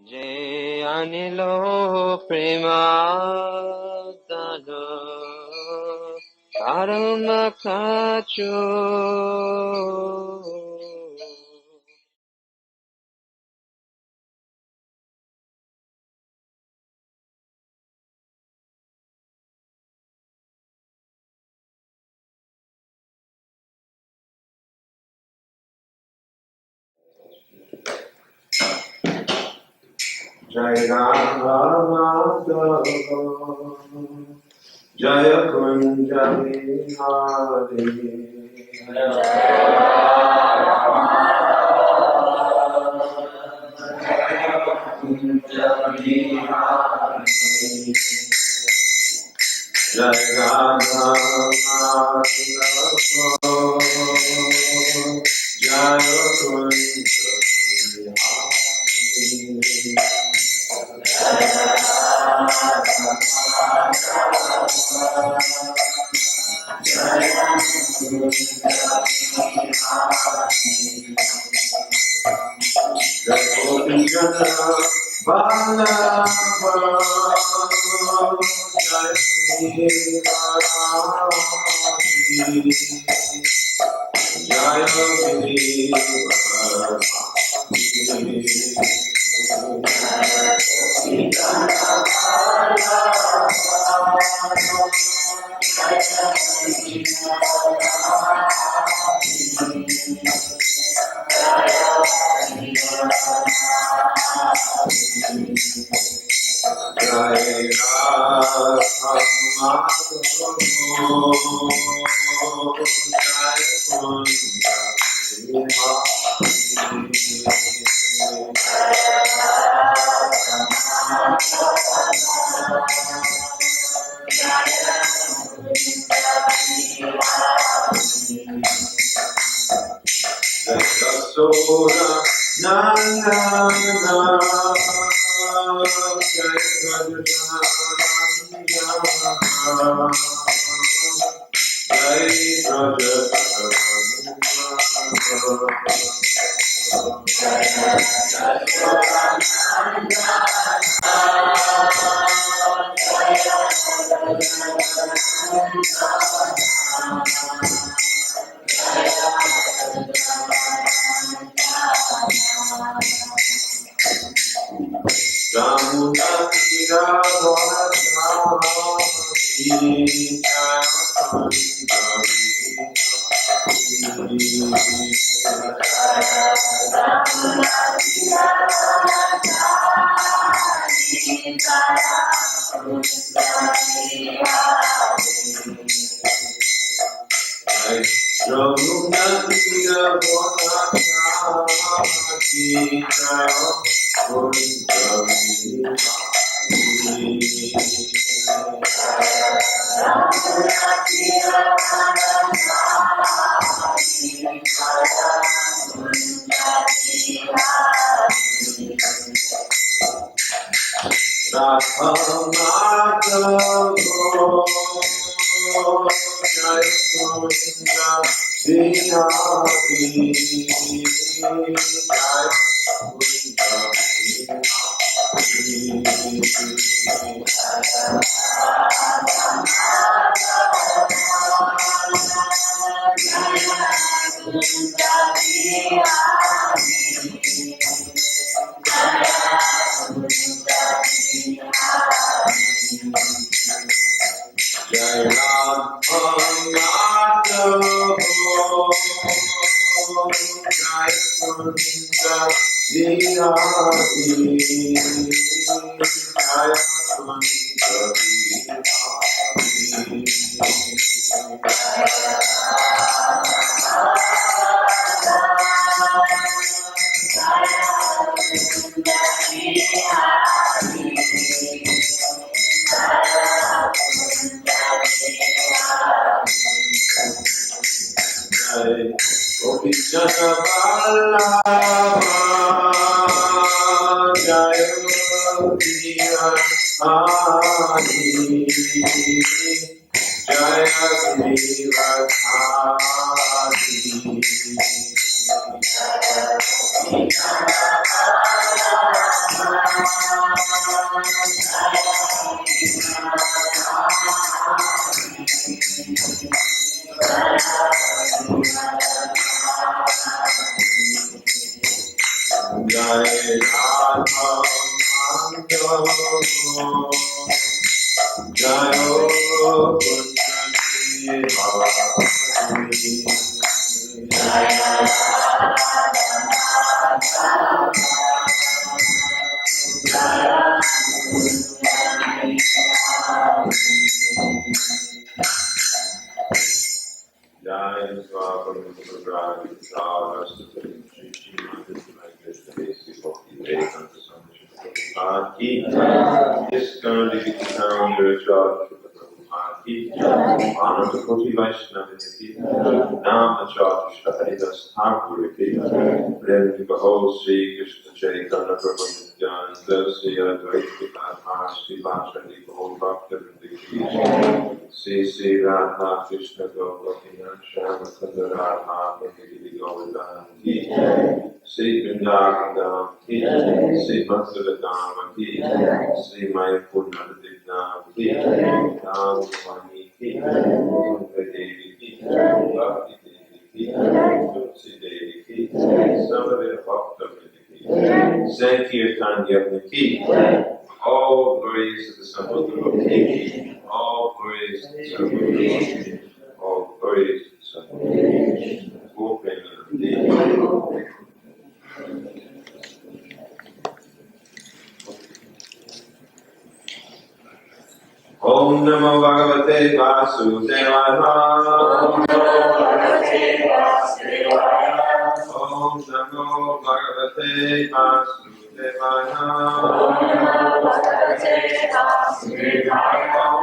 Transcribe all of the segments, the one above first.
Jai Anilo Premadano Karma Kacho Jai Rama Madhava Jaya Kunja Vihari Jai Radha Madhava Jaya Kunja Vihari Jai Bala Jai Sora Nana Jai Jai Radha Madhava Jai Bhaktivedanta Swami Prabhupada ki is currently the founder of Prabhupada ki Ananda Koti Vaishnava ki Nam Acharya Haridas Thakur ki Prem Behold Sri Krishna Chaitanya Prabhu Nityananda Sri Advaita Maharaj Sri Vashali Behold Bhaktivedanta Swami Sri Radha Krishna Goswami Shama Sundar Radha Bhakti Govardhan ki Sri Vrindavan ki Sri Bhaktivedanta ki Sri Mayapurna Dignam ki Ram Swami ki Kunta Devi ki Bhakti Devi ki Tulsi Devi ki Samadhi Bhakta ki Sankirtan Yavna ki all glories to the Sambuddha ki all glories to the Sambuddha all glories to the Sambuddha Gopena Om Namo Bhagavate Vasudevaya Om Namo Bhagavate Vasudevaya Om Namo Bhagavate Vasudevaya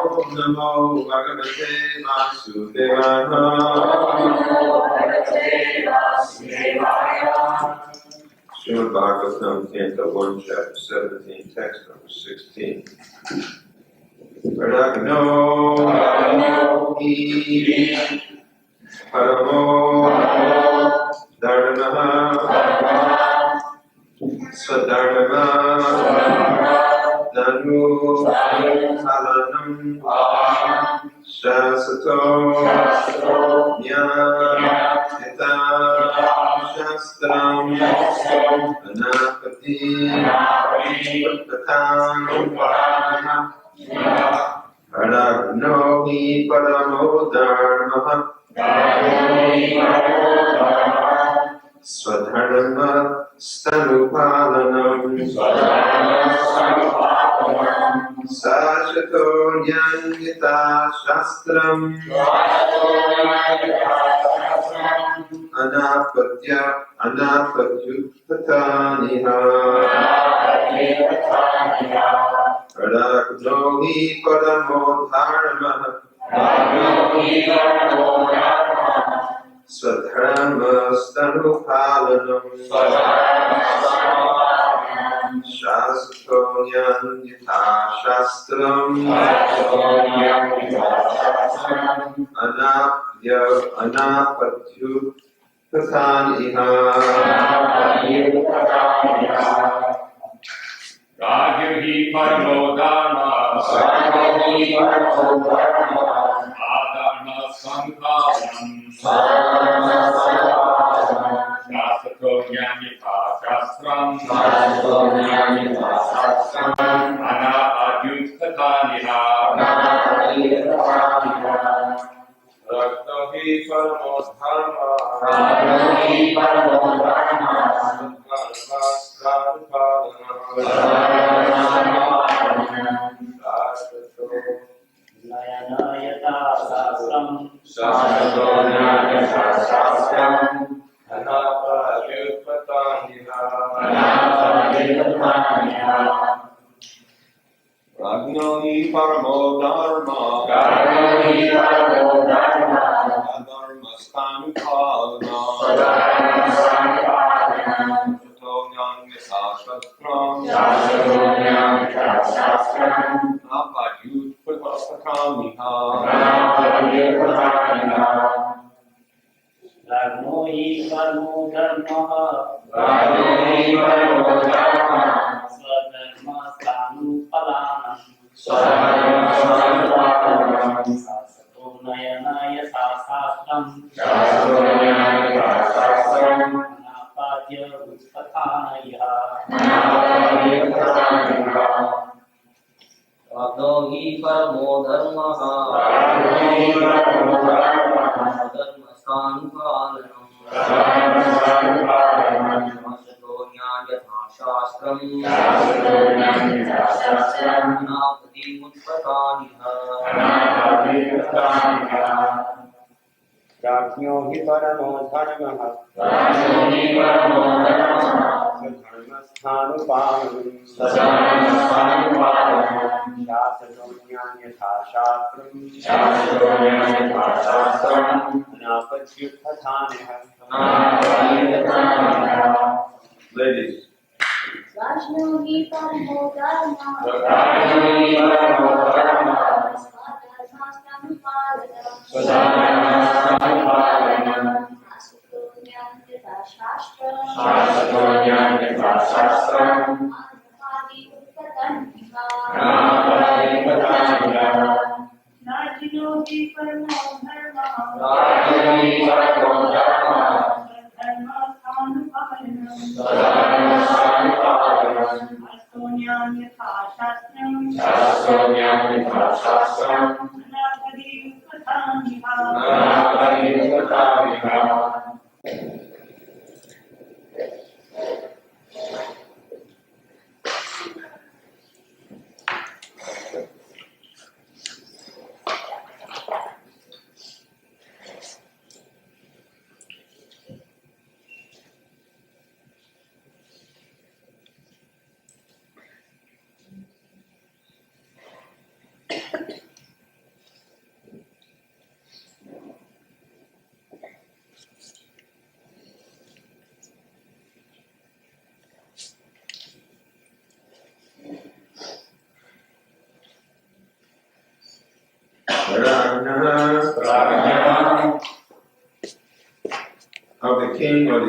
Om Namo Bhagavate Vasudevaya Srimad Bhagavatam, Canto 1, Chapter 17, Text number 16. Paragno Hi Paramo Dharma Swadharma Danu Halanam Shasato Nyatita Shastram Anapati Patan Paragno Hi Paramo Dharma Swadharma Stanupalanam Sajato Nyangita Shastram Anapatyutpataniha Paragno Hi Paramo Dharma Swadharma Stanupalanam Shasato Nyangita Shastram Anapatyutpataniha Ragyohi Paramo Dharma Adharma Sankhalam Shasato Nyangita Shastram Anapatyutpataniha Ragyohi Paramo Dharma Ragnohi Paramo Dharma Adharma Stanu Palana परमो धर्मः स्वधर्मस्थानुपलानं शासतो नयनाय शास्त्रम् अनापाद्य उत्पथानयः राजो हि परमो धर्मः धर्मस्थानुपालनम् शासतो यथा शास्त्रम् राज्ञो हि परमो धर्मः स्वधर्मस्थानुपालनम् शासतो यथा शास्त्रम् अनापद्युत्थानः Ladies, Vajno hi paramo dharma Swadharmastanupalanam Asuto Nyanyata Shastram Anupadi Utpatantiha Rajino hi paramo dharma Swadharmastanupalanam Astonya yatha shastram Anapadi utpatantiha of the king or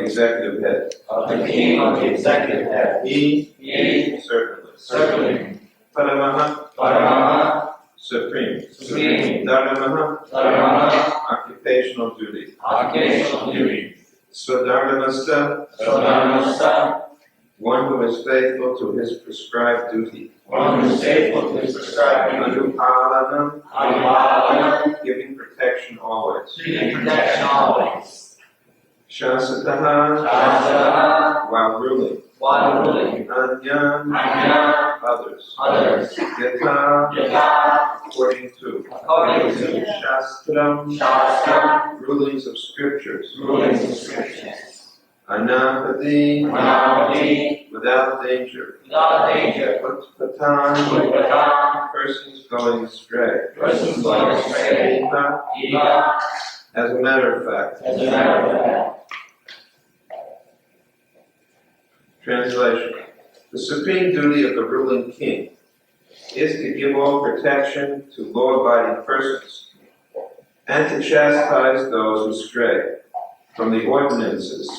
the executive head. He, certainly. Paramaha, supreme. Dharmaha, occupational duty. Swadharmasta, one who is faithful to his prescribed duty. Anupalanam, giving protection always. Shasataha, while ruling. Anyan, others. Yatha, according to. Shastram, rulings of scriptures. Anapati, without danger. Utpatan, persons going astray. Eva, as a matter of fact. Translation. The supreme duty of the ruling king is to give all protection to law-abiding persons and to chastise those who stray from the ordinances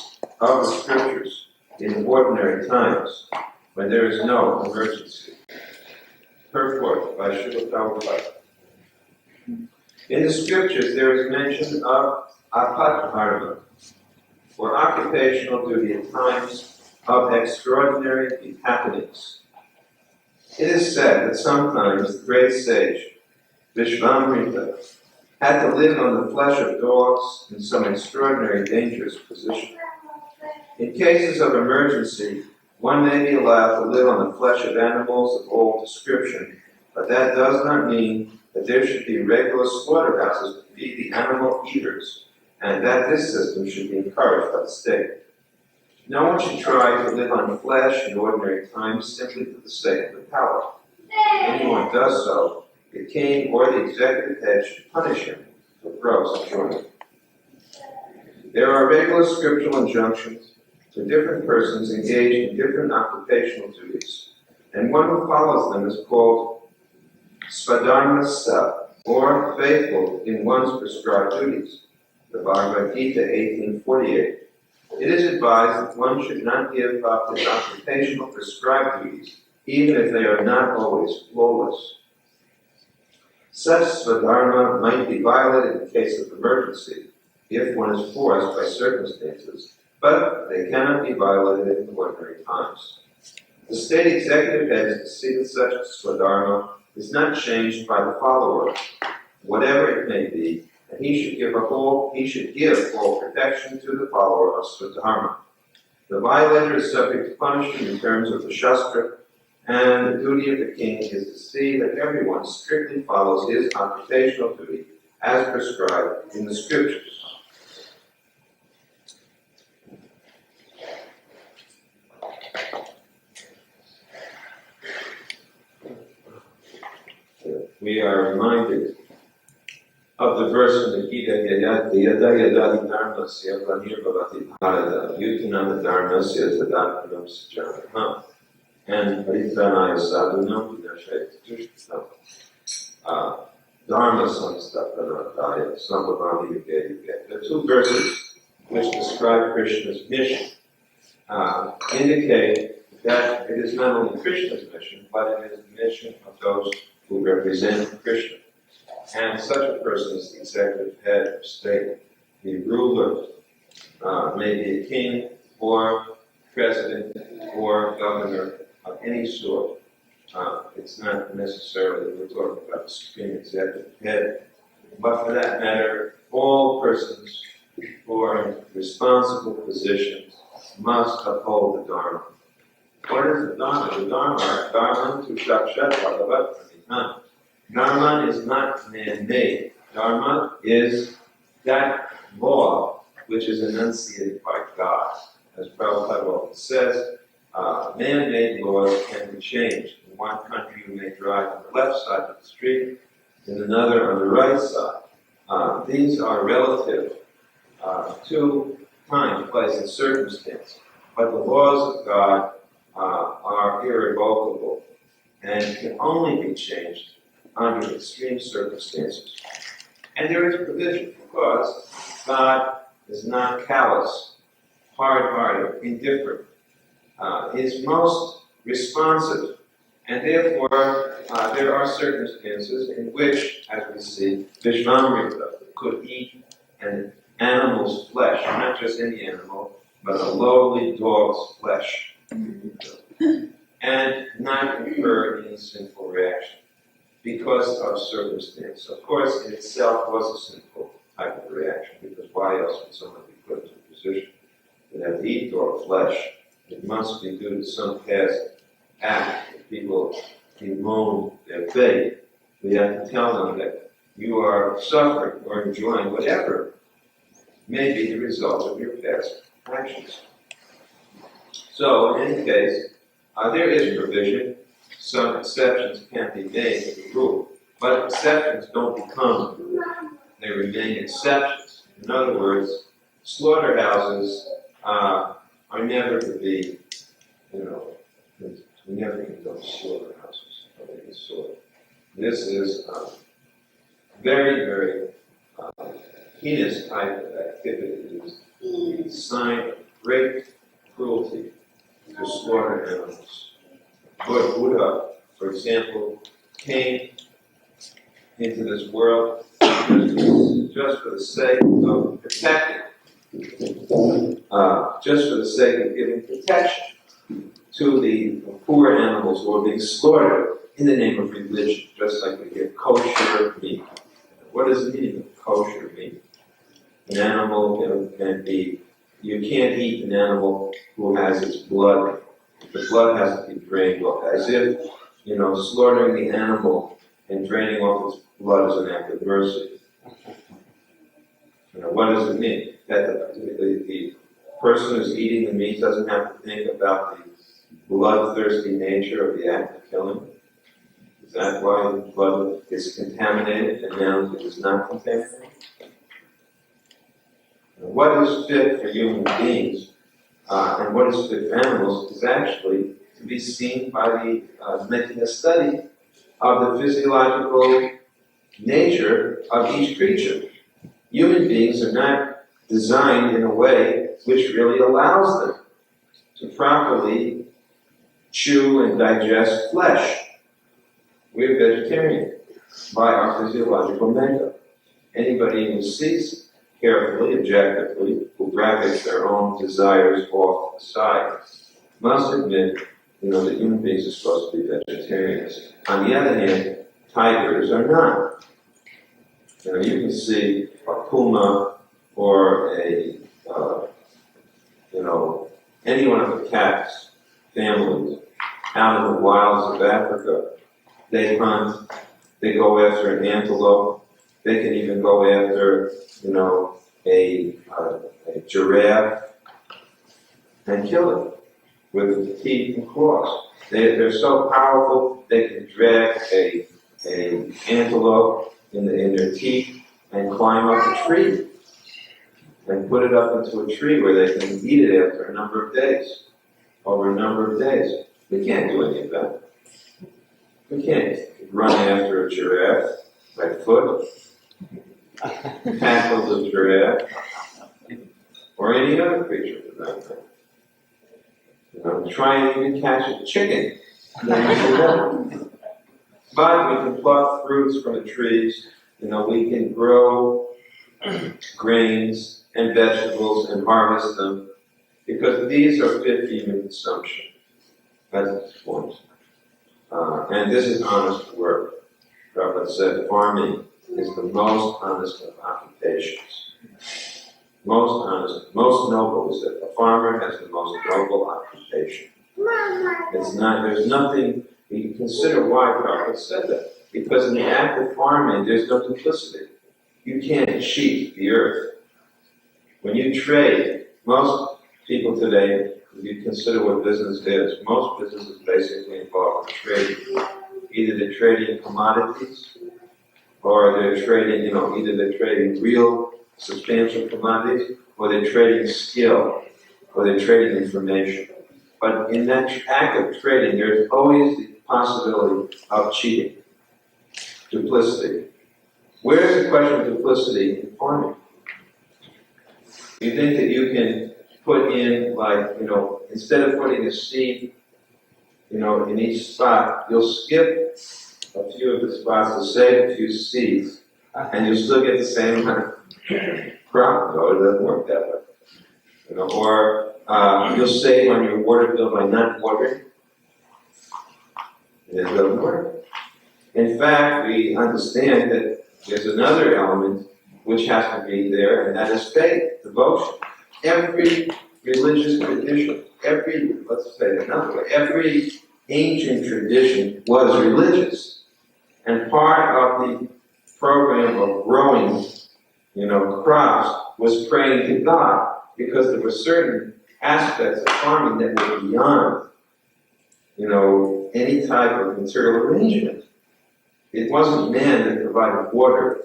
of the scriptures in ordinary times when there is no emergency. Purport by Srila Prabhupada. In the scriptures there is mention of apatharma, or occupational duty at times of extraordinary happenings. It is said that sometimes the great sage, Vishvamrita, had to live on the flesh of dogs in some extraordinary dangerous position. In cases of emergency, one may be allowed to live on the flesh of animals of all description, but that does not mean that there should be regular slaughterhouses to feed the animal eaters, and that this system should be encouraged by the state. No one should try to live on flesh in ordinary times simply for the sake of the palate. If anyone does so, the king or the executive head should punish him for gross enjoyment. There are regular scriptural injunctions for different persons engaged in different occupational duties, and one who follows them is called Swadharmasta, or faithful in one's prescribed duties. The Bhagavad Gita 1848. It is advised that one should not give up his occupational prescribed duties, even if they are not always flawless. Such swadharma might be violated in case of emergency, if one is forced by circumstances, but they cannot be violated in ordinary times. The state executive head to see that such swadharma is not changed by the follower, whatever it may be, and he should give full protection to the follower of swadharma. The violator is subject to punishment in terms of the Shastra, and the duty of the king is to see that everyone strictly follows his occupational duty as prescribed in the scriptures. We are reminded of the verse in the Gita, Yada Yada Dharmasya Vanirvavati Bharata Yutanana Dharmasya Tadatmanam Sajjanam and Paritranaya Sadhunam Vinashayat Dharma Samstapanataya Sambhavami Yuge Yuge. The two verses which describe Krishna's mission indicate that it is not only Krishna's mission, but it is the mission of those who represent Krishna. And such a person is the executive head of state. The ruler may be a king or president or governor of any sort. It's not necessarily that we're talking about the supreme executive head, but for that matter, all persons who are in responsible positions must uphold the Dharma. What is the Dharma? The Dharma to Shakshat Bhagavat Pranidhana. Dharma is not man-made. Dharma is that law which is enunciated by God. As Prabhupada often says, man-made laws can be changed. In one country you may drive on the left side of the street, in another on the right side. These are relative to time, place, and circumstance. But the laws of God are irrevocable and can only be changed under extreme circumstances. And there is provision because God is not callous, hard-hearted, indifferent. Is most responsive, and therefore there are circumstances in which, as we see, Vishvamrita could eat an animal's flesh, not just any animal, but a lowly dog's flesh, and not incur any sinful reaction because of circumstance. Of course, in itself was a sinful type of reaction, because why else would someone be put into a position that have to eat dog flesh? It must be due to some past act that people bemoan their fate. We have to tell them that you are suffering or enjoying whatever may be the result of your past actions. So, in any case, there is provision. Some exceptions can be made to the rule, but exceptions don't become the rule. They remain exceptions. In other words, slaughterhouses are never to be, we never can go to slaughterhouses of any sort. This is very, very heinous type of activity. It is a sign of great cruelty to slaughter animals. Lord Buddha, for example, came into this world just for the sake of protecting, just for the sake of giving protection to the poor animals who are being slaughtered in the name of religion, just like we get kosher meat. What is the meaning of kosher meat? An animal can be, you can't eat an animal who has its blood. The blood has to be drained off, as if, slaughtering the animal and draining off its blood is an act of mercy. What does it mean? That the person who's eating the meat doesn't have to think about the bloodthirsty nature of the act of killing? Is that why the blood is contaminated and now it is not contaminated? What is fit for human beings and what is fit for animals is actually to be seen by making a study of the physiological nature of each creature. Human beings are not designed in a way which really allows them to properly chew and digest flesh. We're vegetarian by our physiological makeup. Anybody who sees carefully, objectively, who brackets their own desires off the side, must admit, that human beings are supposed to be vegetarians. On the other hand, tigers are not. You can see a puma or any one of the cats families out in the wilds of Africa. They hunt, they go after an antelope, they can even go after, a giraffe and kill it with teeth and claws. They're so powerful, they can drag an antelope in their teeth and climb up a tree and put it up into a tree where they can eat it after a number of days, over a number of days. We can't do any of that. We can't run after a giraffe by foot, tackle the giraffe, or any other creature for that matter. Try and even catch a chicken. But we can pluck fruits from the trees. We can grow grains and vegetables and harvest them because these are fit for human consumption. That's the point. And this is honest work. Prabhupada said farming is the most honest of occupations. Most honest, most noble is that a farmer has the most noble occupation. There's nothing, you can consider why Prabhupada said that. Because in the act of farming, there's no duplicity. You can't cheat the earth. When you trade, most people today, if you consider what business is, most businesses basically involve trading. Either they're trading commodities, or they're trading, either they're trading real substantial commodities, or they're trading skill, or they're trading information. But in that act of trading, there's always the possibility of cheating, duplicity. Where's the question of duplicity in farming? You think that you can put in, instead of putting a seed, in each spot, you'll skip a few of the spots to save a few seeds, and you'll still get the same kind of crop. No, it doesn't work that way. Or you'll save on your water bill by not watering. It doesn't work. In fact, we understand that there's another element which has to be there, and that is faith, devotion. Every religious tradition, let's say it another way, every ancient tradition was religious. And part of the program of growing, crops was praying to God, because there were certain aspects of farming that were beyond, any type of material arrangement. It wasn't man that provided water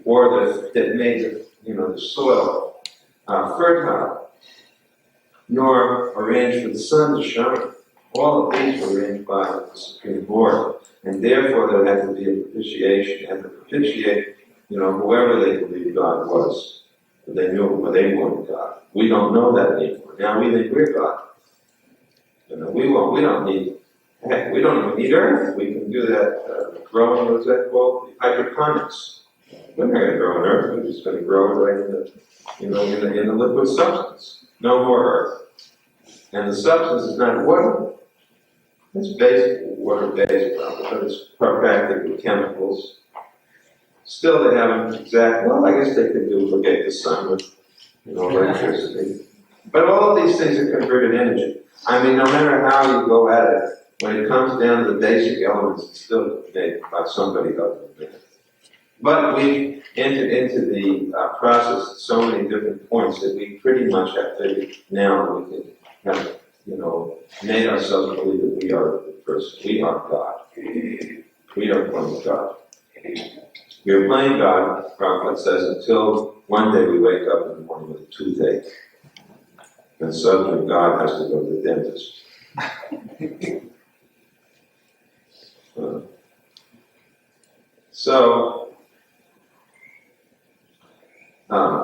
or that made the soil fertile, nor arranged for the sun to shine. All of these were arranged by the Supreme Lord, and therefore there had to be a propitiation, and to propitiate, whoever they believed God was. They knew what they wanted God. We don't know that anymore. Now we think we're God. We don't need. Heck, we don't even need earth. We can do that growing, what's that called? Hydroponics. We're not going to grow on earth. We're just going to grow it right in the liquid substance. No more earth. And the substance is not water. It's water-based, but it's practically chemicals. Still, they haven't exactly. Well, I guess they could duplicate the sun with, electricity. But all of these things are converted energy. No matter how you go at it, when it comes down to the basic elements, it's still made by somebody other than man. But we entered into the process at so many different points that we pretty much have figured now that we can have, made ourselves believe that we are the person. We are God. We are playing God. We are playing God, Prabhupada says, until one day we wake up in the morning with a toothache. And suddenly God has to go to the dentist.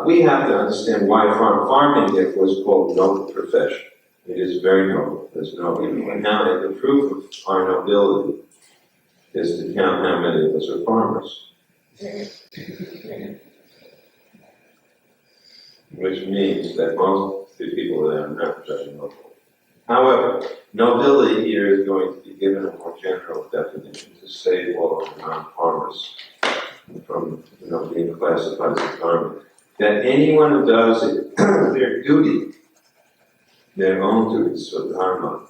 we have to understand why farming therefore is called noble profession. It is very noble. There's no even now the proof of our nobility is to count how many of us are farmers. Which means that most of the people that are not very noble. However, nobility here is going to be given a more general definition to save all of the non-farmers from being classified as farmers. That anyone who does it, their duty, their own duties, so dharma,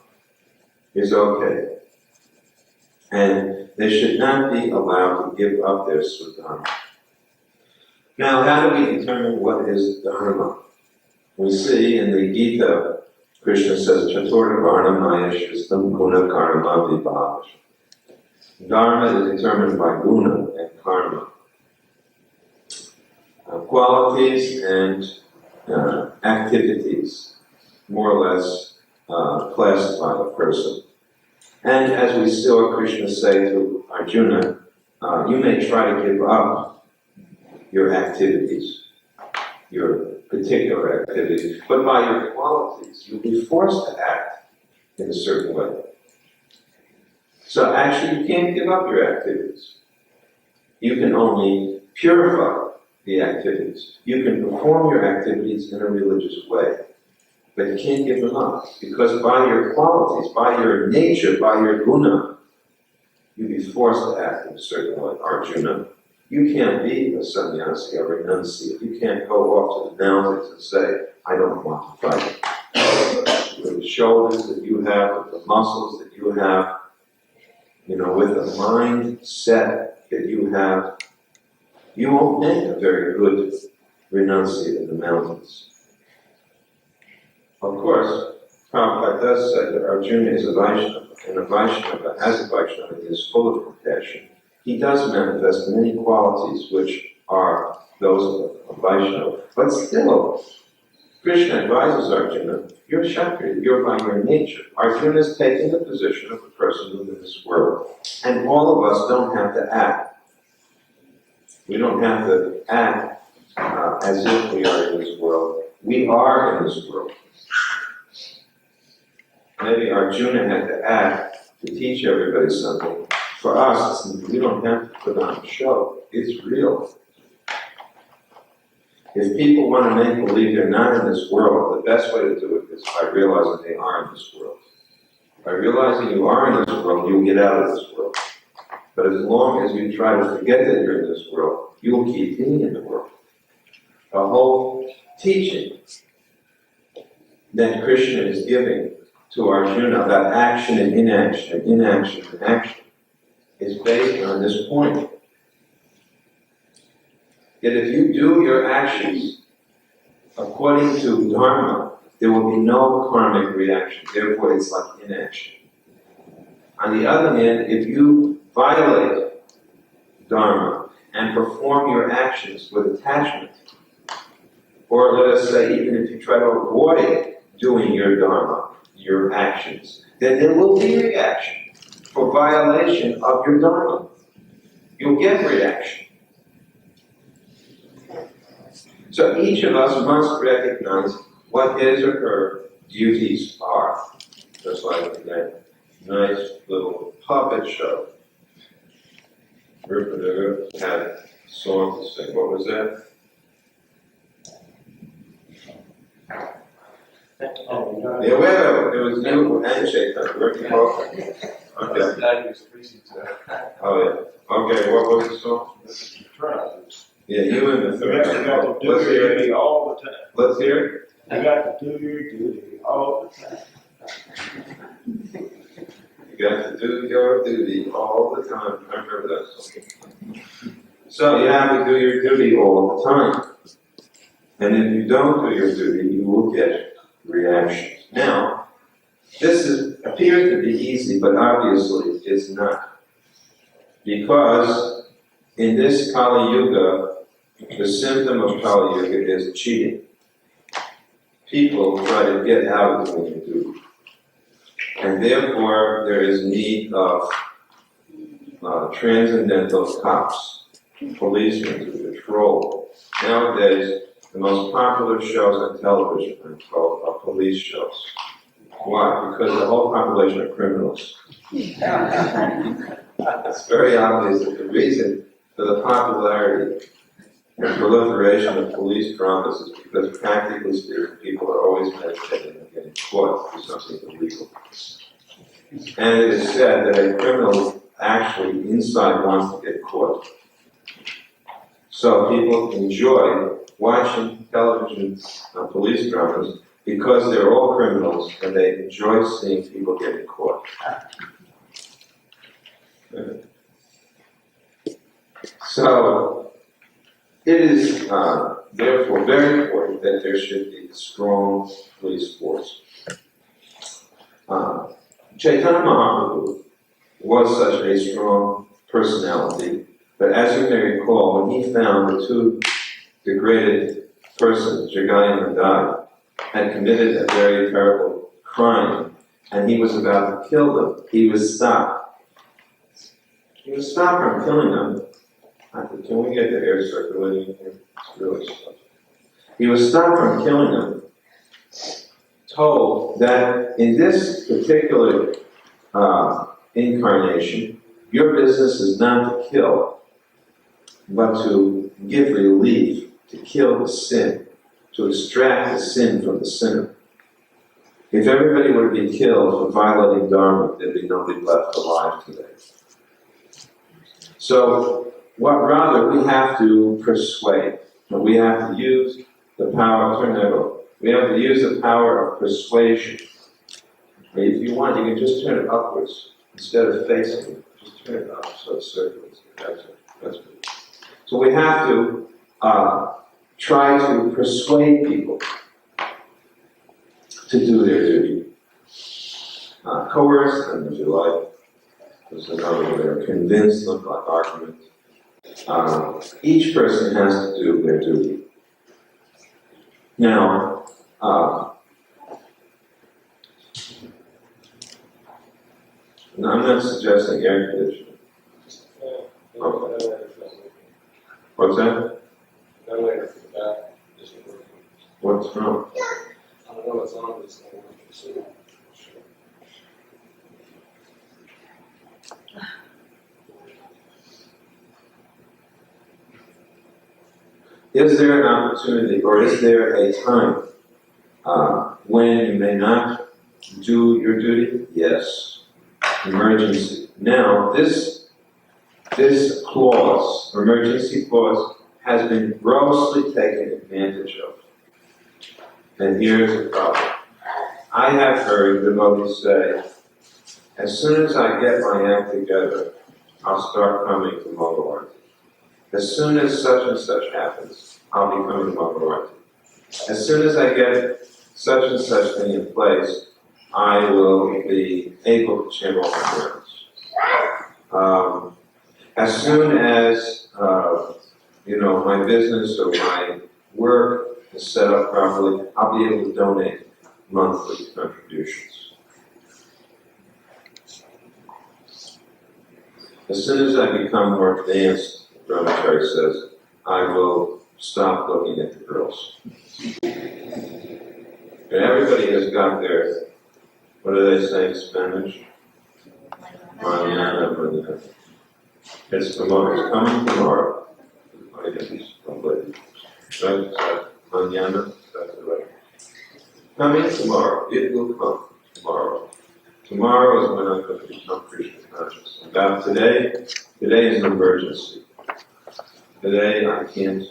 is okay. And they should not be allowed to give up their swadharma. Now, how do we determine what is dharma? We see in the Gita, Krishna says, Chaturna Varna Maya Shristam Guna Karma Vibhav. Dharma is determined by guna and karma. Qualities and activities, more or less, classify a person. And as we saw Krishna say to Arjuna, you may try to give up your activities, your particular activities, but by your qualities, you'll be forced to act in a certain way. So actually, you can't give up your activities. You can only purify the activities. You can perform your activities in a religious way, but you can't give them up, because by your qualities, by your nature, by your guna, you'll be forced to act in a certain way. Arjuna, you can't be a sannyasi or renunciate. You can't go off to the mountains and say, I don't want to fight. With the shoulders that you have, with the muscles that you have, with the mindset that you have, you won't make a very good renunciate in the mountains. Of course, Prabhupada does say that Arjuna is a Vaishnava, and a Vaishnava, as a Vaishnava, is full of compassion. He does manifest many qualities which are those of a Vaishnava. But still, Krishna advises Arjuna, you're Kshatriya, you're by your nature. Arjuna is taking the position of a person within this world. And all of us don't have to act. We don't have to act as if we are in this world. We are in this world. Maybe Arjuna had to act to teach everybody something. For us, we don't have to put on a show. It's real. If people want to make believe they're not in this world, the best way to do it is by realizing they are in this world. By realizing you are in this world, you'll get out of this world. But as long as you try to forget that you're in this world, you will keep being in the world. The whole teaching that Krishna is giving to Arjuna about action and inaction, and inaction and action, is based on this point. That if you do your actions according to dharma, there will be no karmic reaction. Therefore, it's like inaction. On the other hand, if you violate dharma and perform your actions with attachment, or let us say, even if you try to avoid doing your dharma, your actions, then there will be reaction for violation of your dharma. You'll get reaction. So each of us must recognize what his or her duties are. Just like in that nice little puppet show. Rupa had a song to sing. What was that? Yeah, well, it was you and Shaitan working both. Okay. Oh yeah. Okay, what was the song? Yeah, you and the third. You got to do your duty all the time. Let's hear it. You got to do your duty all the time. You got to do your duty all the time. Remember that. So you have to do your duty all the time. And if you don't do your duty, you will get reactions. Now, this appears to be easy, but obviously it's not. Because in this Kali Yuga, the symptom of Kali Yuga is cheating. People try to get out of doing their duty. And therefore, there is need of transcendental cops, policemen to patrol. Nowadays, the most popular shows on television are police shows. Why? Because the whole population are criminals. It's very obvious that the reason for the popularity and proliferation of police dramas is because, practically speaking, people are always meditating on getting caught for something illegal. And it is said that a criminal actually inside wants to get caught. So people enjoy watching television police dramas because they're all criminals and they enjoy seeing people getting caught. So it is therefore very important that there should be a strong police force. Chaitanya Mahaprabhu was such a strong personality that, as you may recall, when he found the two degraded persons, Jagai and Madai, had committed a very terrible crime, and he was about to kill them, he was stopped. He was stopped from killing them. Can we get the air circulating here? It's really slow. He was stopped from killing them, told that in this particular incarnation, your business is not to kill, but to give relief, to kill the sin, to extract the sin from the sinner. If everybody were to be killed for violating Dharma, there'd be nobody left alive today. So, rather, we have to persuade. We have to use the power, we have to use the power of persuasion. If you want, you can just turn it upwards instead of facing it. Just turn it up so it circulates. That's good. So we have to try to persuade people to do their duty. Coerce them, if you like. There's another way, or convince them by argument. Each person has to do their duty. Now, I'm not suggesting air conditioning. Okay. What's that? What's wrong? I don't know what's on, but it's not working. Is there an opportunity, or is there a time when you may not do your duty? Yes. Emergency. Now, this clause, emergency clause, has been grossly taken advantage of. And here's the problem. I have heard devotees say, as soon as I get my act together, I'll start coming to Mangalarti. As soon as such and such happens, I'll be coming to Mangalarti. As soon as I get such and such thing in place, I will be able to channel my rounds. As soon as my business or my work is set up properly, I'll be able to donate monthly contributions. As soon as I become more advanced, Brahmachari says, I will stop looking at the girls. And everybody has got their, what do they say in Spanish? Mañana. It's tomorrow. It's coming tomorrow. I guess it's probably right. Mañana. That's right. Coming tomorrow. It will come tomorrow. Tomorrow is when I'm going to become Krishna conscious. About today is an emergency. Today I can't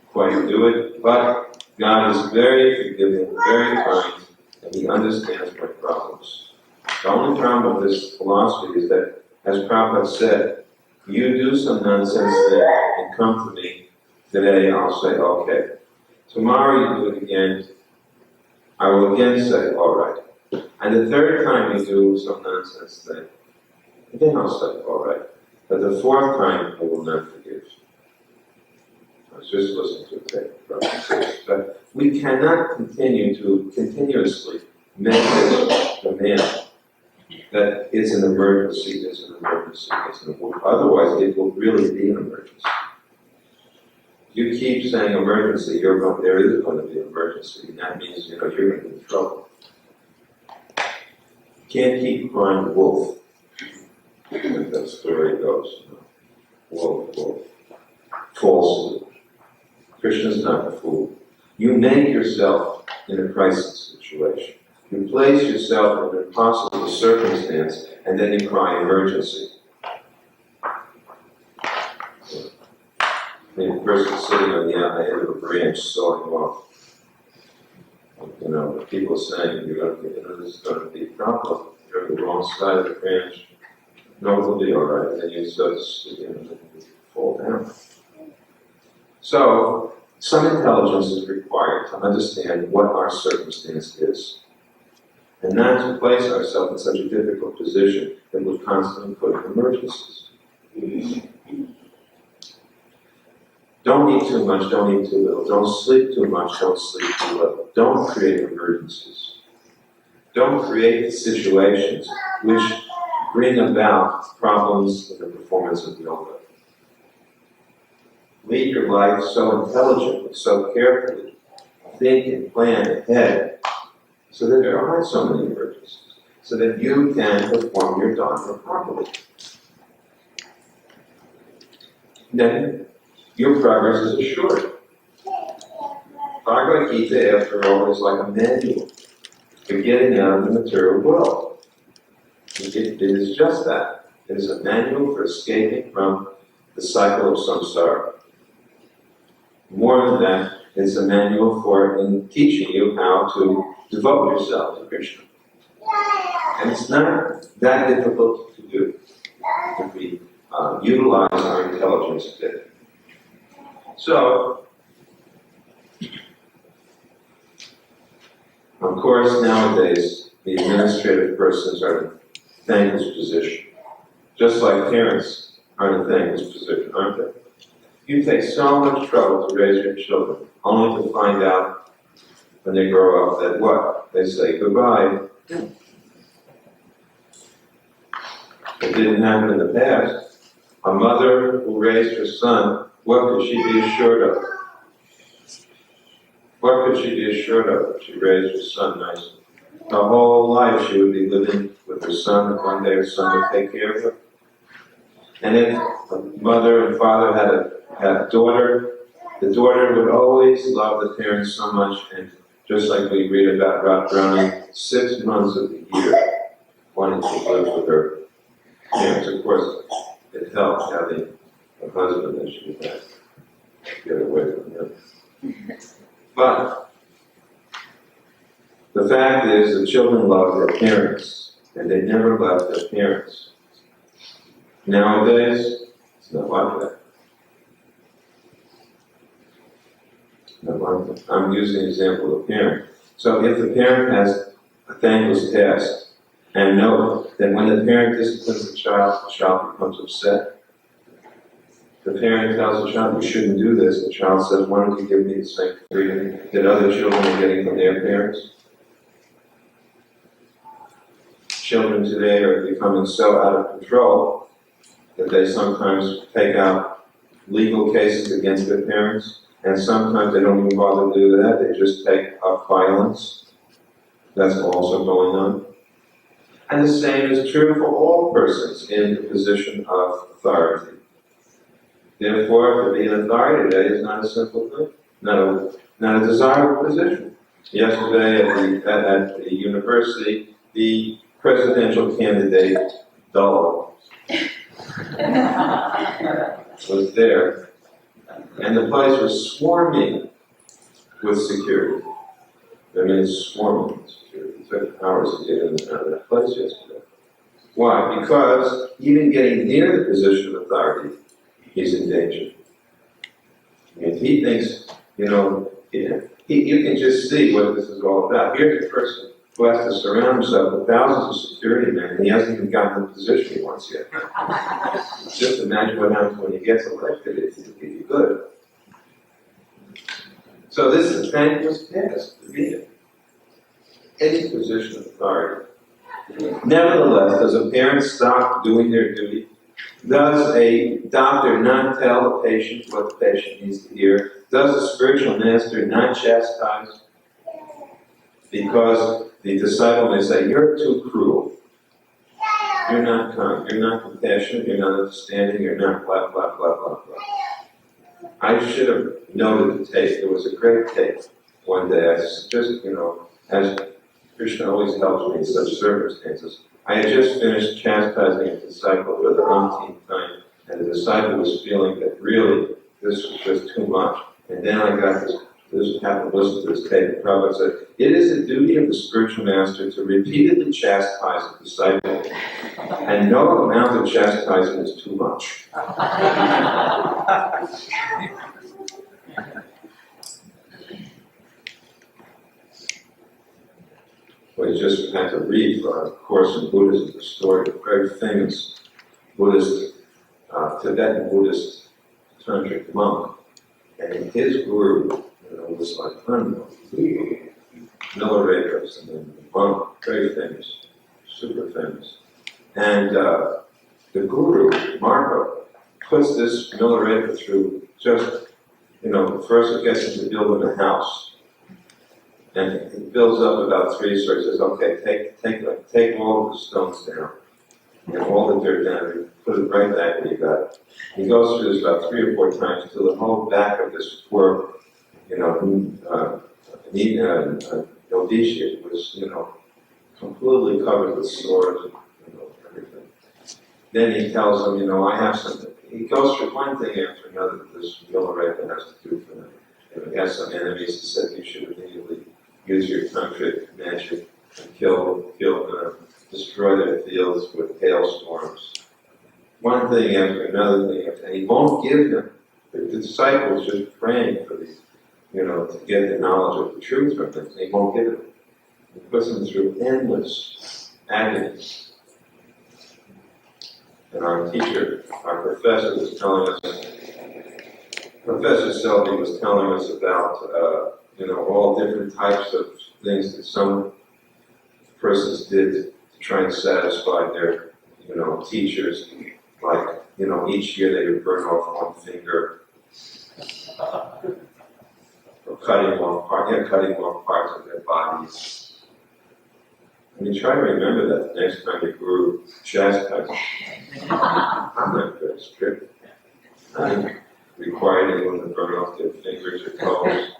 quite do it, but God is very forgiving, very kind, and He understands my problems. The only problem with this philosophy is that, as Prabhupada said, you do some nonsense thing and come to me today, I'll say, okay. Tomorrow you do it again, I will again say, all right. And the third time you do some nonsense thing, then I'll say, all right. But the fourth time, I will not forgive. I was just listening to a tape from but we cannot continue to continuously make this demand that it's an emergency, it's an emergency, it's an emergency. Otherwise, it will really be an emergency. You keep saying emergency, there is going to be an emergency, and that means, you're going to be in trouble. You can't keep crying wolf. Like that story goes, wolf, wolf. Falsehood. Krishna's not a fool. You make yourself in a crisis situation. You place yourself in an impossible circumstance, and then you cry emergency. The person sitting on the end of a branch sawing off. The people saying, this is going to be a problem. You're on the wrong side of the branch. No, it'll be all right. Then you start to fall down. So, some intelligence is required to understand what our circumstance is. And not to place ourselves in such a difficult position that would constantly put in emergencies. Don't eat too much, don't eat too little. Don't sleep too much, don't sleep too little. Don't create emergencies. Don't create situations which bring about problems in the performance of yoga. Lead your life so intelligently, so carefully. Think and plan ahead so that there aren't so many emergencies, so that you can perform your dharma properly. Then your progress is assured. Bhagavad Gita, after all, is like a manual for getting out of the material world. It is just that. It is a manual for escaping from the cycle of samsara. More than that, it's a manual for teaching you how to devote yourself to Krishna. And it's not that difficult to do if we utilize our intelligence a bit. So, of course, nowadays, the administrative persons are in a thankless position. Just like parents are in a thankless position, aren't they? You take so much trouble to raise your children, only to find out when they grow up that what? They say goodbye. It didn't happen in the past. A mother who raised her son, what could she be assured of? What could she be assured of if she raised her son nicely? Her whole life she would be living with her son, and one day her son would take care of her. And if a mother and father had a daughter, the daughter would always love the parents so much, and just like we read about Radharani, 6 months of the year wanting to live with her parents. Of course, it helped having a husband that she would have to get away from him. But the fact is, the children love their parents, and they never left their parents. Nowadays, it's not like that. Not like that. I'm using an example of a parent. So if the parent has a thankless task, and know that when the parent disciplines the child becomes upset. The parent tells the child, you shouldn't do this. The child says, why don't you give me the same freedom that other children are getting from their parents? Children today are becoming so out of control that they sometimes take out legal cases against their parents, and sometimes they don't even bother to do that. They just take up violence. That's also going on. And the same is true for all persons in the position of authority. Therefore, to be an authority today is not a simple thing, not a desirable position. Yesterday at the university, the presidential candidate, Dole, was there, and the place was swarming with security. I mean, it's swarming with security. It took hours to get in and out of that place yesterday. Why? Because even getting near the position of authority, he's in danger. I mean, he thinks, you can just see what this is all about. Here's a person who has to surround himself with thousands of security men, and he hasn't even gotten the position he wants yet. Just imagine what happens when he gets elected. It'll be good. So this is a thankless task to be in any position of authority. Nevertheless, does a parent stop doing their duty Does a doctor not tell a patient what the patient needs to hear? Does a spiritual master not chastise? Because the disciple may say, you're too cruel. You're not kind, you're not compassionate, you're not understanding, you're not blah, blah, blah, blah, blah. I should have noted the tape. It was a great tape one day. I just, as Krishna always helps me in such circumstances, I had just finished chastising a disciple for the umpteenth time, and the disciple was feeling that really this was just too much. And then I got this happened to listen to this tape, and Prabhupada said, it is the duty of the spiritual master to repeatedly chastise a disciple, and no amount of chastising is too much. We just had to read for a course in Buddhism the story of a very famous Buddhist, Tibetan Buddhist tantric monk, and his guru was like unbelievable, Milaredas, and then the monk, very famous, super famous, and the guru Marco puts this Milareda through just, first it gets him to build him a house. And it builds up about 3 stories. Says, okay, take all of the stones down and all the dirt down and put it right back where you got it. He goes through this about 3 or 4 times till the whole back of this poor, Odisha was, completely covered with sores and everything. Then he tells him, I have something. He goes through one thing after another that this Milarepa has to do for him. If he has some enemies, he said you should immediately use your tantric magic and destroy their fields with hailstorms. One thing after another thing after, and he won't give them. The disciples just praying for these, to get the knowledge of the truth from them. He won't give them. He puts them through endless agonies. And our teacher, our professor, was telling us. Professor Selby was telling us about, all different types of things that some persons did to try and satisfy their, teachers. Like, each year they would burn off one finger, or cutting off parts of their bodies. I mean, try to remember that the next time the guru chastises. I'm not very strict. I didn't require anyone to burn off their fingers or toes.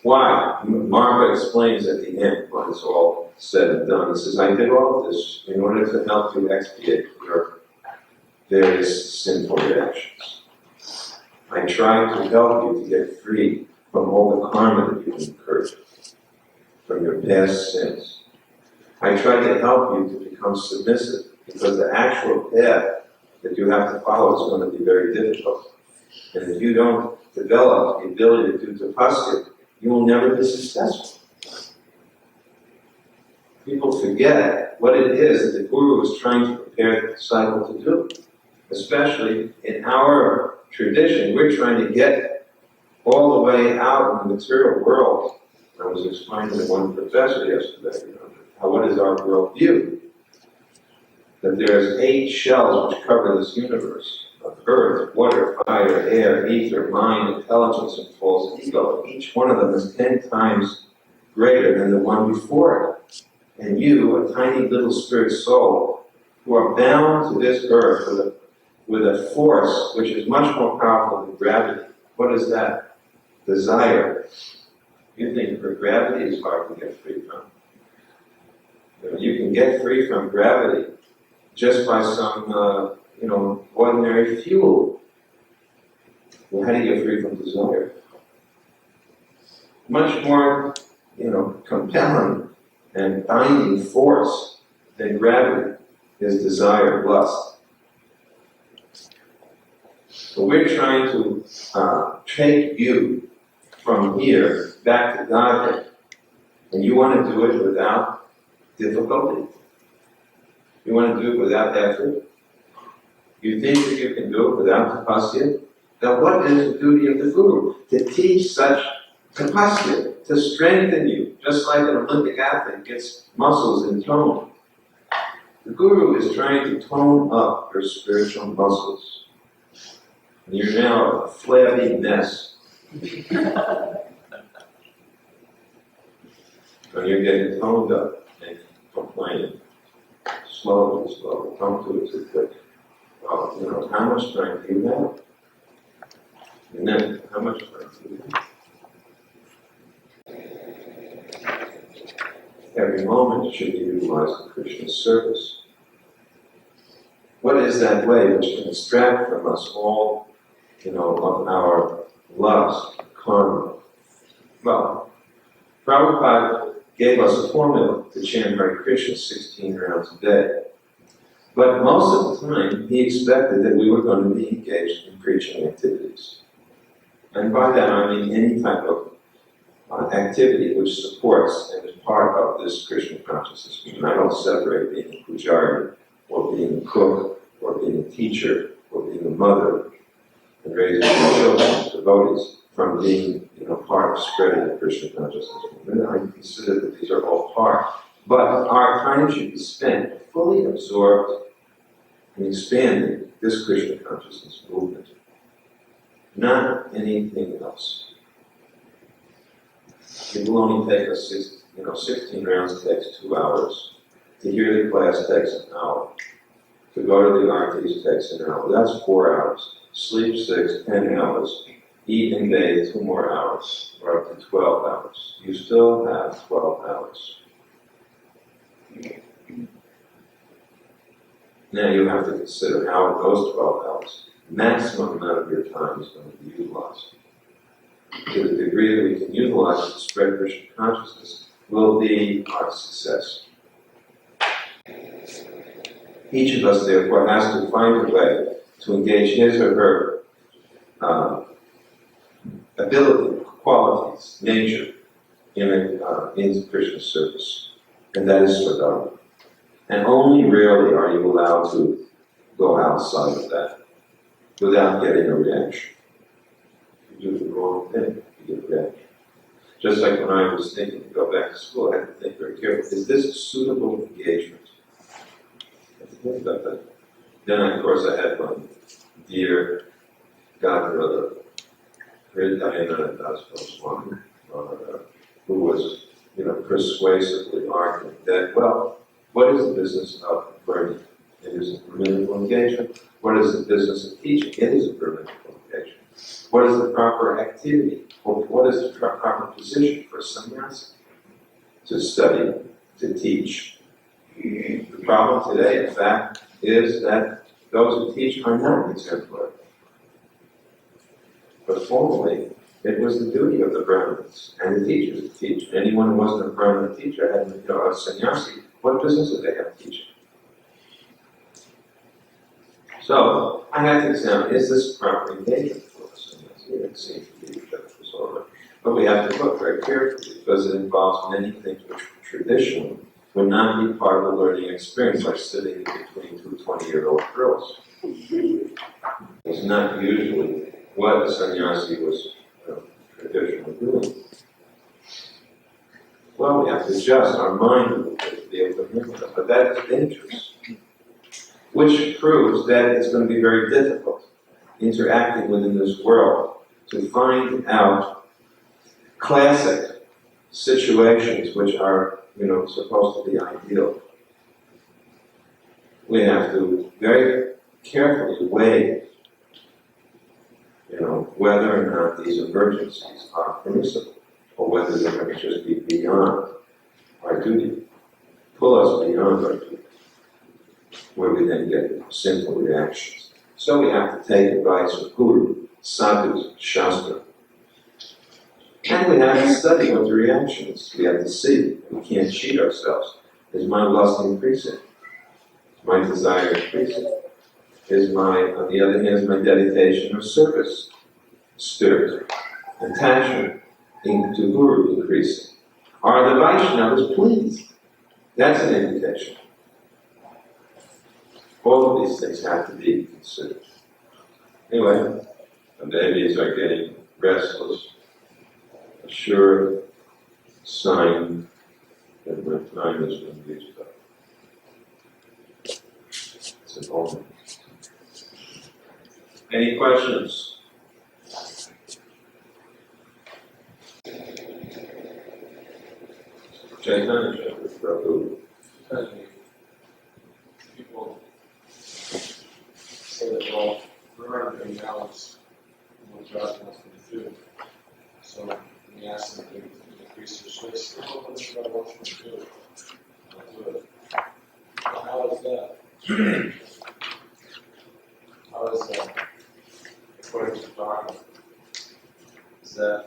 Why? Marva explains at the end when it's all said and done. He says, I did all of this in order to help you expiate your various sinful reactions. I tried to help you to get free from all the karma that you've incurred, from your past sins. I tried to help you to become submissive, because the actual path that you have to follow is going to be very difficult. And if you don't develop the ability to do tapasya, you will never be successful. People forget what it is that the Guru was trying to prepare the disciple to do. Especially in our tradition, we're trying to get all the way out in the material world. I was explaining to one professor yesterday, what is our world view? That there's 8 shells which cover this universe. Of earth, water, fire, air, ether, mind, intelligence, and false ego. Each one of them is 10 times greater than the one before it. And you, a tiny little spirit soul, who are bound to this earth with a force which is much more powerful than gravity. What is that? Desire. You think gravity is hard to get free from. You can get free from gravity just by some ordinary fuel. Well, how do you get free from desire? Much more, compelling and binding force than gravity is desire, lust. So we're trying to take you from here back to Godhead, and you want to do it without difficulty. You want to do it without effort. You think that you can do it without tapasya? Now what is the duty of the Guru? To teach such capacity to strengthen you, just like an Olympic athlete gets muscles in tone. The Guru is trying to tone up your spiritual muscles. And you're now a flabby mess. And you're getting toned up and complaining. Slowly, slowly. Don't do it too quick. Well, how much strength do you have? And then, how much strength do you have? Every moment should be utilized in Krishna's service. What is that way which can extract from us all, of our lust, karma? Well, Prabhupada gave us a formula to chant Hare Krishna 16 rounds a day. But most of the time, he expected that we were going to be engaged in preaching activities. And by that I mean any type of activity which supports and is part of this Krishna consciousness. And I don't separate being a pujari, or being a cook, or being a teacher, or being a mother, and raising children, devotees, from being part of spreading the Krishna consciousness. And I consider that these are all part. But our time should be spent fully absorbed in expanding this Krishna consciousness movement, not anything else. It will only take us 16 rounds takes 2 hours. To hear the class takes an hour. To go to the artis takes an hour. That's 4 hours. Sleep 6, 10 hours. Eat and bathe 2 more hours, or up to 12 hours. You still have 12 hours. Now you have to consider how those 12 hours, maximum amount of your time is going to be utilized. To the degree that we can utilize it to spread Krishna consciousness will be our success. Each of us, therefore, has to find a way to engage his or her ability, qualities, nature in Krishna's service. And that is Swadharma. And only rarely are you allowed to go outside of that without getting a reaction. If you do the wrong thing, you get a reaction. Just like when I was thinking to go back to school, I had to think very carefully, is this a suitable engagement? I had to think about that. Then, of course, I had my dear godbrother, Bhaktivedanta Swami Prabhupada, who was, persuasively arguing that, well, what is the business of learning? It is a permissible engagement. What is the business of teaching? It is a permissible engagement. What is the proper activity? What is the proper position for a sannyasi? To study, to teach. The problem today, in fact, is that those who teach are not exemplary. But formerly, it was the duty of the Brahmins and the teachers to teach. Anyone who wasn't a Brahmin teacher had a sannyasi. What business did they have teaching? So, I had to examine, is this proper engagement for us? It seems to be disorder. But we have to look very carefully because it involves many things which traditionally would not be part of the learning experience, like sitting between 2 20-year-old girls. It's not usually what a sannyasi was traditionally doing. Well, we have to adjust our mind a little bit to be able to handle that, but that is dangerous. Which proves that it's going to be very difficult interacting within this world to find out classic situations which are, supposed to be ideal. We have to very carefully weigh, whether or not these emergencies are permissible, or whether they're going to just be beyond our duty, pull us beyond our duty, where we then get sinful reactions. So we have to take advice of Guru, Sadhus, Shastra. And we have to study what the reaction is. We have to see. We can't cheat ourselves. Is my lust increasing? Is my desire increasing? On the other hand, is my dedication or service spirit, attachment to Guru increasing? Are the Vaishnavas pleased? That's an indication. All of these things have to be considered. Anyway, the babies are getting restless. a sure sign that my time has been used up. It's an omen. Any questions? Chaitanya Prabhu. People say that, well, remembering now is what God wants me to do. So when you ask them to increase their space, what does God want you to do? I'll do it. Well, how is that? How is that? According to Dharma, is that,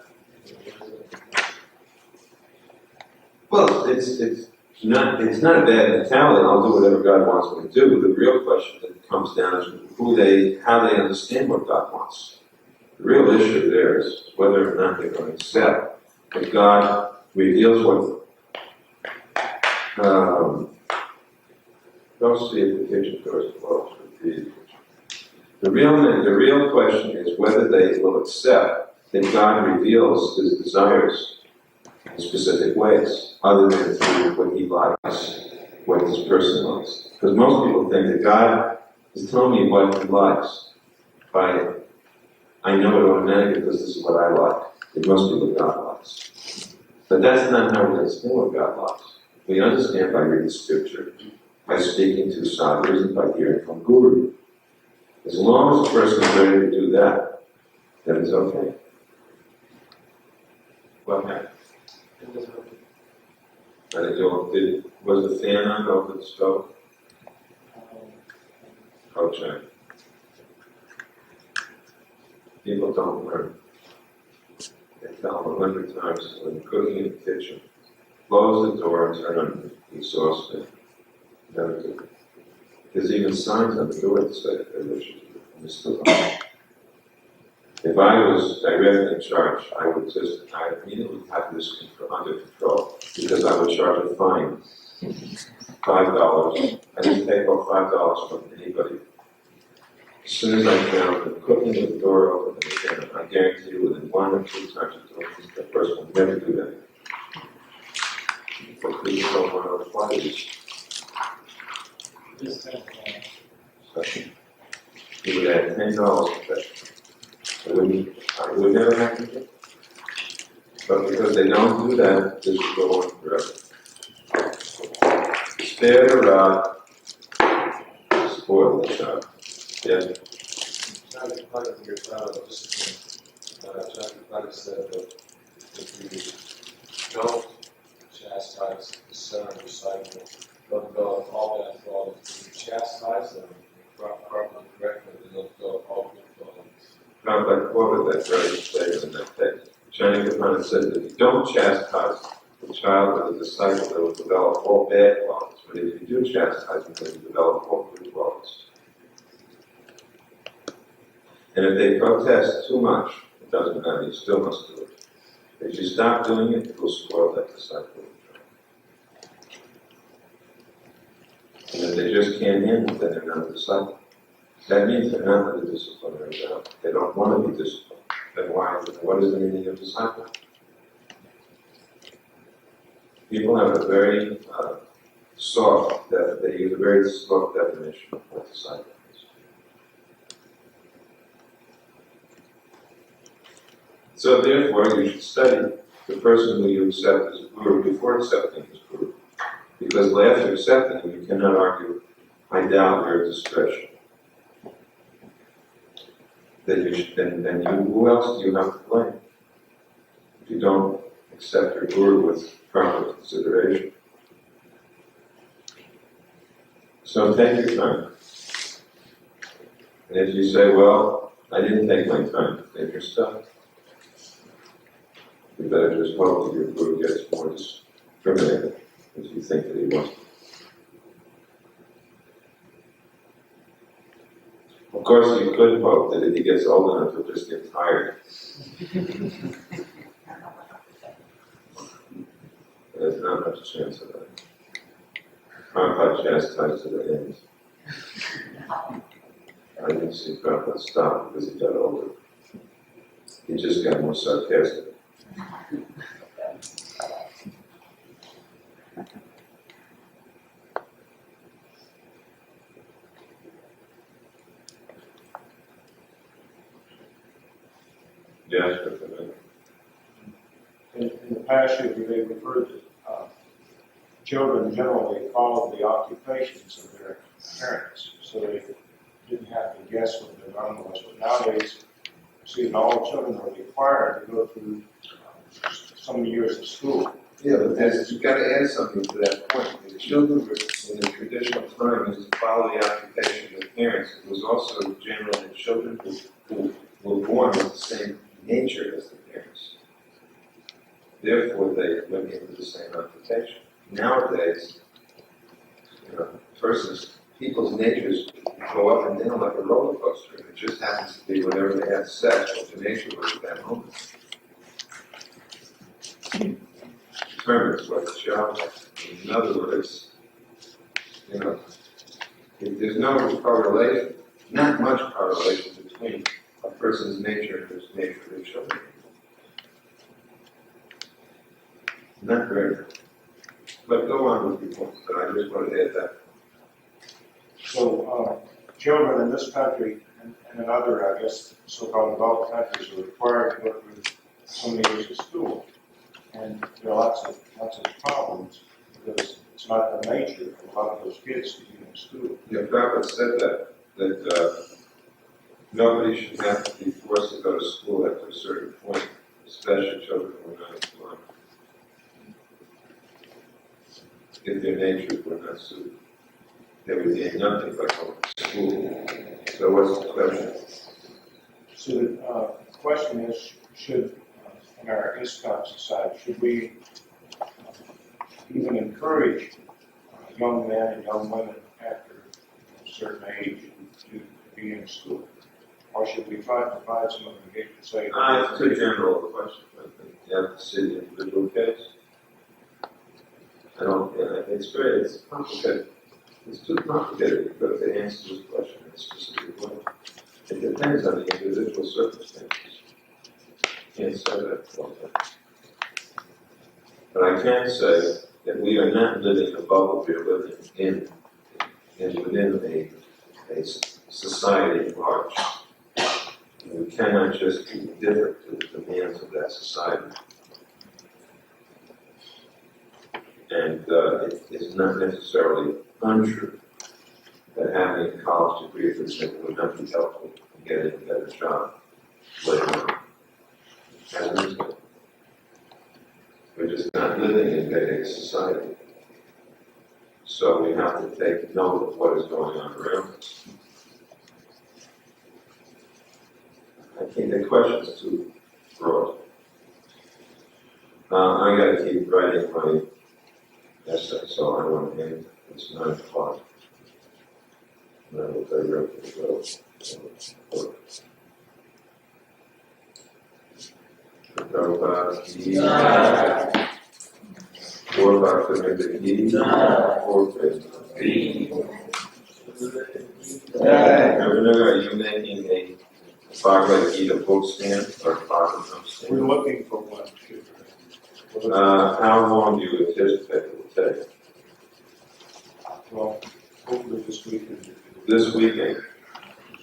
what is it? Well, it's not a bad mentality. I'll do whatever God wants me to do. The real question that comes down is how they understand what God wants. The real issue there is whether or not they're going to accept that God reveals what. Don't see if the kitchen doors are closed. The real question is whether they will accept that God reveals His desires in specific ways, other than through what He likes, what this person likes. Because most people think that God is telling me what He likes. I know it automatically because this is what I like. It must be what God likes. But that's not how we understand what God likes. We understand by reading Scripture, by speaking to sadhus, and by hearing from Guru. As long as the person is ready to do that, then it's okay. What happened? Was the fan on over the stove? Okay. People don't learn. They tell them 100 times when cooking in the kitchen, close the door and turn on the exhaust fan. Never do it. There's even signs on the door that say they should do it. If I was directly in charge, I immediately have this under control, because I would charge a fine, $5. I didn't take off $5 from anybody. As soon as I found them cooking with the door open and I guarantee you within 1 or 2 times the person will never do that. For people don't want to apply this. So, you would add $10 to that. I would never have to do it. But because they don't do that, this will go on forever. Spare the rod, spoil the child. Yeah. Chapter 5 of your child discipline. Chapter 5 said that if you don't chastise the son or disciple, they'll develop all bad qualities. If you chastise them properly, correctly, then they'll develop all good qualities. Prabhupada quoted that very statement in that text. Prabhupada said that if you don't chastise the child or the disciple, they will develop all bad qualities. But if you do chastise them, they will develop all good qualities. And if they protest too much, it doesn't matter, you still must do it. If you stop doing it, it will spoil that disciple. And if they just can't handle it, then they're not a disciple. That means they're not under disciplinary job. They don't want to be disciplined. Then why? What is the meaning of disciple? People have a very soft, they use a very soft definition of what disciple is. So therefore, you should study the person who you accept as a guru before accepting his guru. Because after accepting him, you cannot argue, I doubt your discretion. Then who else do you have to blame? If you don't accept your guru with proper consideration. So take your time. And if you say, well, I didn't take my time, then you're stuck. You better just hope that your guru gets more discriminated if you think that he wants to. Of course, you could hope that if he gets old enough, he'll just get tired. There's not much chance of that. Prabhupada chastised to the end. I didn't see Prabhupada stop because he got older. He just got more sarcastic. passage where they referred that children generally followed the occupations of their parents, so they didn't have to guess what their run was. But nowadays, see that all children are required to go through so many years of school. Yeah, but you've got to add something to that point. The children were, in the traditional time, was to follow the occupation of the parents. It was also general that children who were born with the same nature as the parents. Therefore, they went into the same occupation. Nowadays, people's natures go up and down like a roller coaster. It just happens to be whenever they have sex, what the nature was at that moment. Determines what the child is. In other words, if there's no correlation, not much correlation between a person's nature and his nature of their children. Not very good. But go on with your points, but I just wanted to add that. So children in this country and in other, I guess, so-called developed countries are required to go through so many years of school. And there are lots of problems because it's not the nature of a lot of those kids to be in school. Yeah, Prabhupada said that nobody should have to be forced to go to school after a certain point, especially children who are not inclined. If their natures were not suited, they would gain nothing by going to school. So what's the question? So the question is, should, in our ISKCON society, should we even encourage young men and young women after a certain age to be in school? Or should we try to provide some obligation to say? It's too general a question. I think you have to see the individual case. It's complicated. It's too complicated to to answer this question in a specific way. It depends on the individual circumstances. Can't say that for that. But I can say that we are not living in a bubble. We are living within a society at large. We cannot just be different to the demands of that society. And it is not necessarily untrue that having a college degree, for example, would not be helpful in getting a better job later on. As an example. We're just not living in Vedic society. So we have to take note of what is going on around us. I think the question is too broad. I got to keep writing my essay, so I want to end. It's 9 o'clock. And I will directly go. Prabhupada ki jai. Or Bhaktivedanta ki jai. Or Krishna. Are you making a Bhagavad Gita book stand or Bhagavatam stand? We're looking for one. How long do you anticipate it will take? Well, hopefully this weekend. This weekend.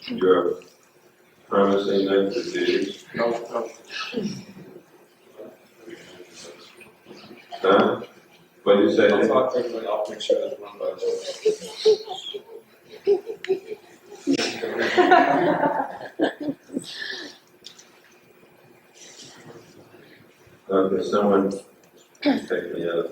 You're promising them to do? No. Huh? What did you say? I'll make sure there's one by Okay, someone take me out.